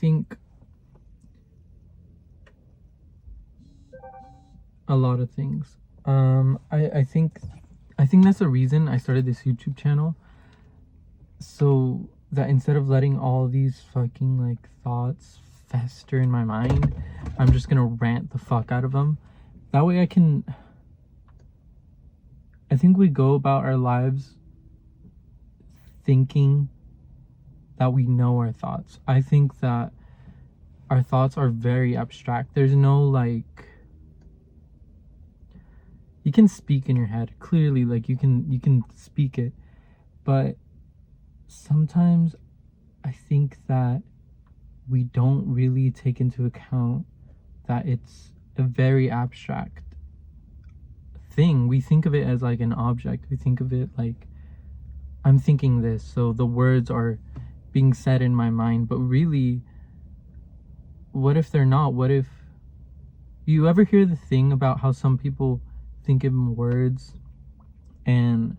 think a lot of things. I think that's the reason I started this YouTube channel, so that instead of letting all these fucking like thoughts fester in my mind, I'm just gonna rant the fuck out of them. That way I think we go about our lives thinking that we know our thoughts. I think that our thoughts are very abstract. There's no like, you can speak in your head clearly, like you can speak it, but sometimes I think that we don't really take into account that it's a very abstract thing. We think of it as like an object. We think of it like, I'm thinking this, so the words are being said in my mind, but really, what if they're not? What if you ever hear the thing about how some people think in words and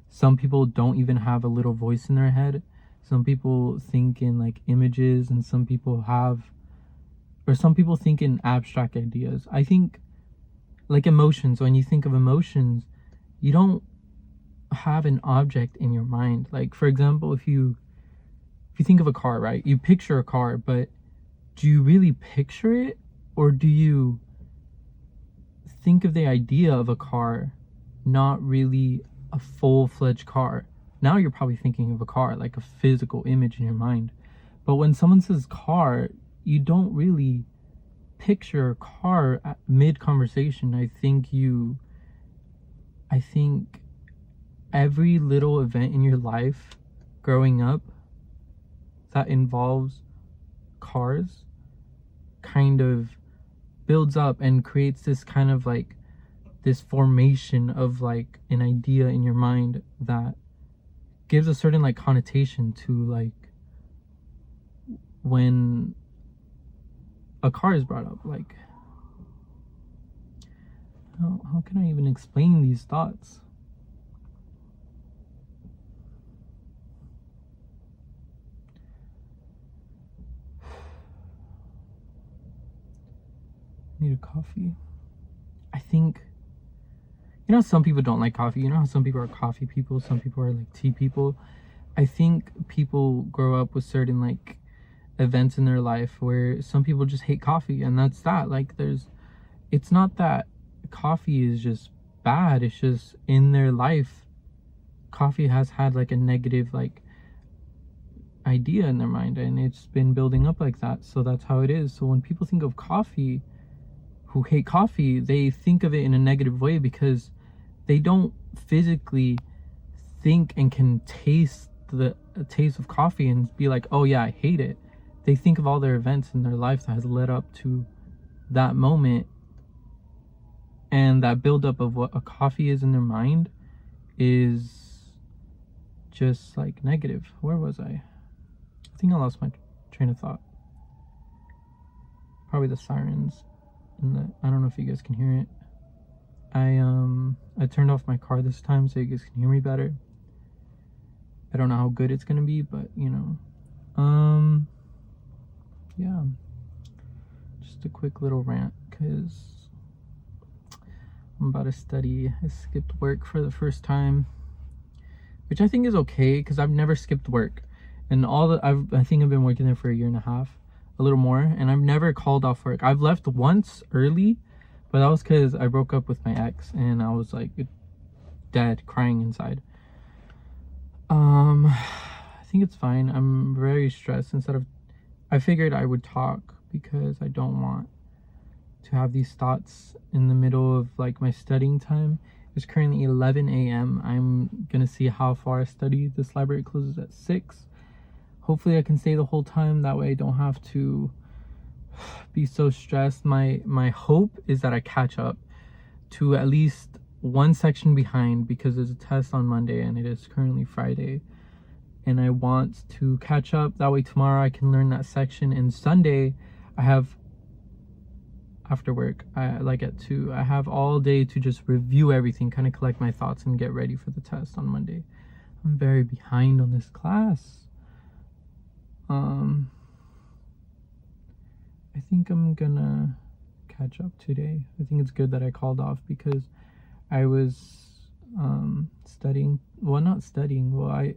some people don't even have a little voice in their head? Some people think in like images, and some people think in abstract ideas. I think like emotions, when you think of emotions, you don't have an object in your mind. Like for example, if you think of a car, right? You picture a car, but do you really picture it, or do you think of the idea of a car, not really a full-fledged car? Now you're probably thinking of a car, like a physical image in your mind. But when someone says car, you don't really picture a car at mid-conversation. I think every little event in your life growing up that involves cars kind of builds up and creates this kind of like this formation of like an idea in your mind that gives a certain like connotation to like when a car is brought up. Like how can I even explain these thoughts? Need a coffee. I think, you know, some people don't like coffee. You know how some people are coffee people, some people are like tea people. I think people grow up with certain like events in their life where some people just hate coffee, and that's that. Like it's not that coffee is just bad, it's just in their life coffee has had like a negative like idea in their mind, and it's been building up like that, so that's how it is. So when people think of coffee, who hate coffee, they think of it in a negative way because they don't physically think and can taste the taste of coffee and be like, oh yeah, I hate it. They think of all their events in their life that has led up to that moment, and that buildup of what a coffee is in their mind is just like negative. Where was I think I lost my train of thought. Probably the sirens. I don't know if you guys can hear it. I turned off my car this time so you guys can hear me better. I don't know how good it's gonna be, but you know, yeah, just a quick little rant because I'm about to study. I skipped work for the first time, which I think is okay because I've never skipped work, and I think I've been working there for a year and a half, a little more, and I've never called off work. I've left once early, but that was because I broke up with my ex and I was like dead, crying inside. I think it's fine. I'm very stressed. I figured I would talk because I don't want to have these thoughts in the middle of like my studying time. It's currently 11 a.m. I'm gonna see how far I study. This library closes at 6. Hopefully I can stay the whole time, that way I don't have to be so stressed. My hope is that I catch up to at least one section behind because there's a test on Monday and it is currently Friday, and I want to catch up. That way tomorrow I can learn that section, and Sunday I have, after work, like at 2, I have all day to just review everything, kind of collect my thoughts and get ready for the test on Monday. I'm very behind on this class. think I'm gonna catch up today. I think it's good that I called off because I was studying. Well, not studying. Well, I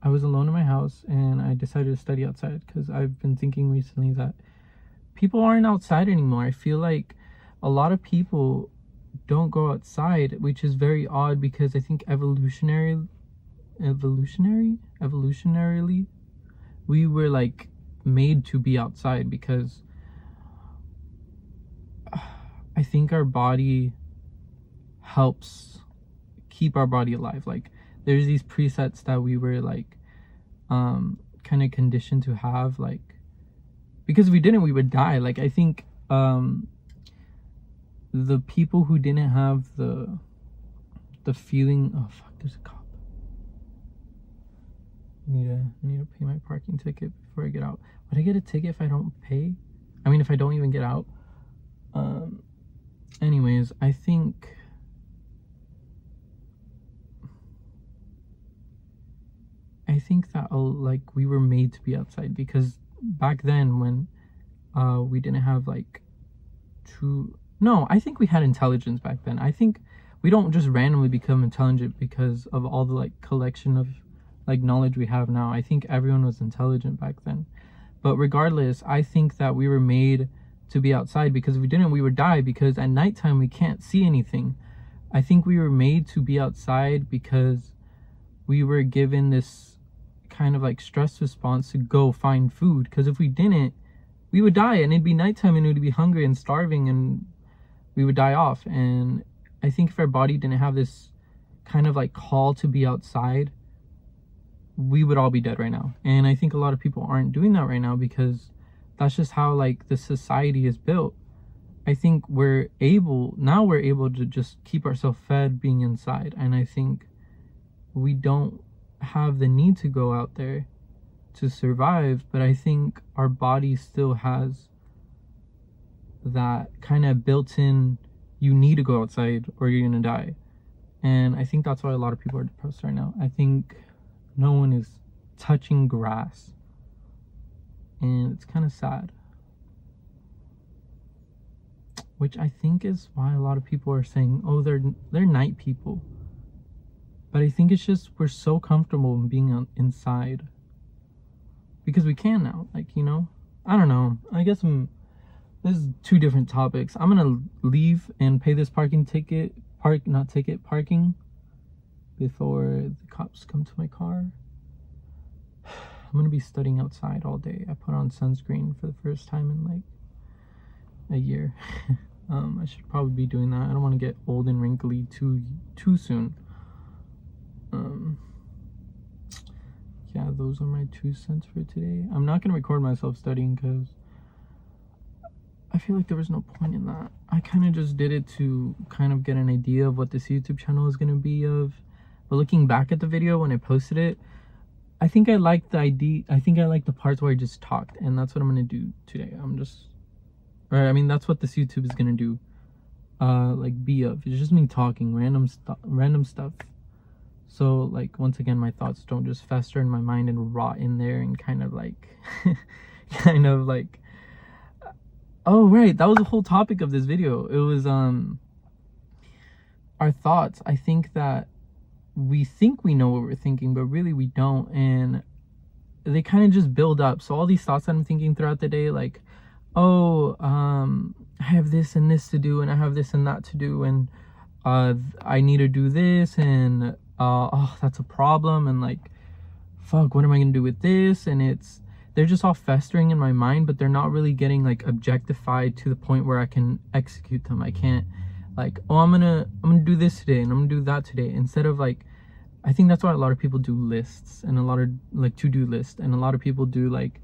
was alone in my house and I decided to study outside because I've been thinking recently that people aren't outside anymore. I feel like a lot of people don't go outside, which is very odd because I think evolutionarily, we were like made to be outside because I think our body helps keep our body alive. Like there's these presets that we were like kind of conditioned to have, like, because if we didn't, we would die. Like I think the people who didn't have the feeling, oh fuck, there's a cop. I need to pay my parking ticket before I get out. Would I get a ticket if I don't pay? I mean, if I don't even get out. Anyways, I think that like we were made to be outside because back then when we didn't have like I think we had intelligence back then. I think we don't just randomly become intelligent because of all the like collection of like knowledge we have now. I think everyone was intelligent back then. But regardless, I think that we were made to be outside because if we didn't, we would die because at nighttime we can't see anything. I think we were made to be outside because we were given this kind of like stress response to go find food, because if we didn't, we would die and it'd be nighttime and we'd be hungry and starving and we would die off. And I think if our body didn't have this kind of like call to be outside, we would all be dead right now. And I think a lot of people aren't doing that right now because that's just how like the society is built. I think we're able to just keep ourselves fed being inside, and I think we don't have the need to go out there to survive. But I think our body still has that kind of built-in, you need to go outside or you're gonna die. And I think that's why a lot of people are depressed right now. I think no one is touching grass, and it's kind of sad, which I think is why a lot of people are saying, oh, they're night people. But I think it's just we're so comfortable in being inside because we can now. Like, you know, I don't know. I guess this is two different topics. I'm gonna leave and pay this parking before the cops come to my car. I'm gonna be studying outside all day. I put on sunscreen for the first time in like a year. I should probably be doing that. I don't want to get old and wrinkly too soon. Yeah, those are my 2 cents for today. I'm not gonna record myself studying because I feel like there was no point in that. I kind of just did it to kind of get an idea of what this YouTube channel is gonna be of. But looking back at the video when I posted it, I think I liked the idea. I think I liked the parts where I just talked, and that's what I'm gonna do today. That's what this YouTube is gonna do. Like be of. It's just me talking random stuff. So like once again, my thoughts don't just fester in my mind and rot in there and kind of like oh right, that was the whole topic of this video. It was our thoughts. I think that we think we know what we're thinking, but really we don't, and they kind of just build up. So all these thoughts that I'm thinking throughout the day, like, oh, I have this and this to do, and I have this and that to do, and I need to do this, and oh, that's a problem, and like, fuck, what am I gonna do with this? And they're just all festering in my mind, but they're not really getting like objectified to the point where I can execute them. I can't like, oh, I'm gonna do this today and I'm gonna do that today, instead of like, I think that's why a lot of people do lists and a lot of like to-do lists, and a lot of people do like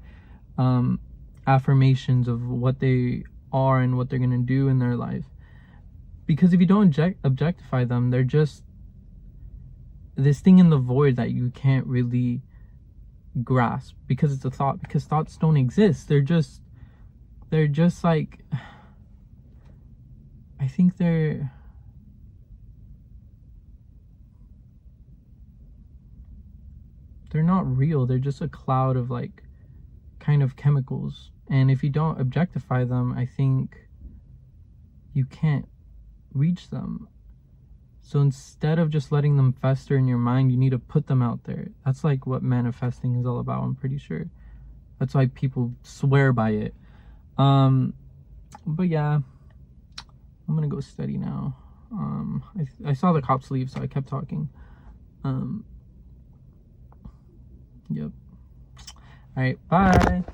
affirmations of what they are and what they're gonna do in their life. Because if you don't objectify them, they're just this thing in the void that you can't really grasp because it's a thought, because thoughts don't exist. They're just like, I think they're not real. They're just a cloud of like kind of chemicals. And if you don't objectify them, I think you can't reach them. So instead of just letting them fester in your mind, you need to put them out there. That's like what manifesting is all about, I'm pretty sure. That's why people swear by it. But yeah, I'm gonna go study now. I saw the cops leave, so I kept talking. Yep. All right, bye.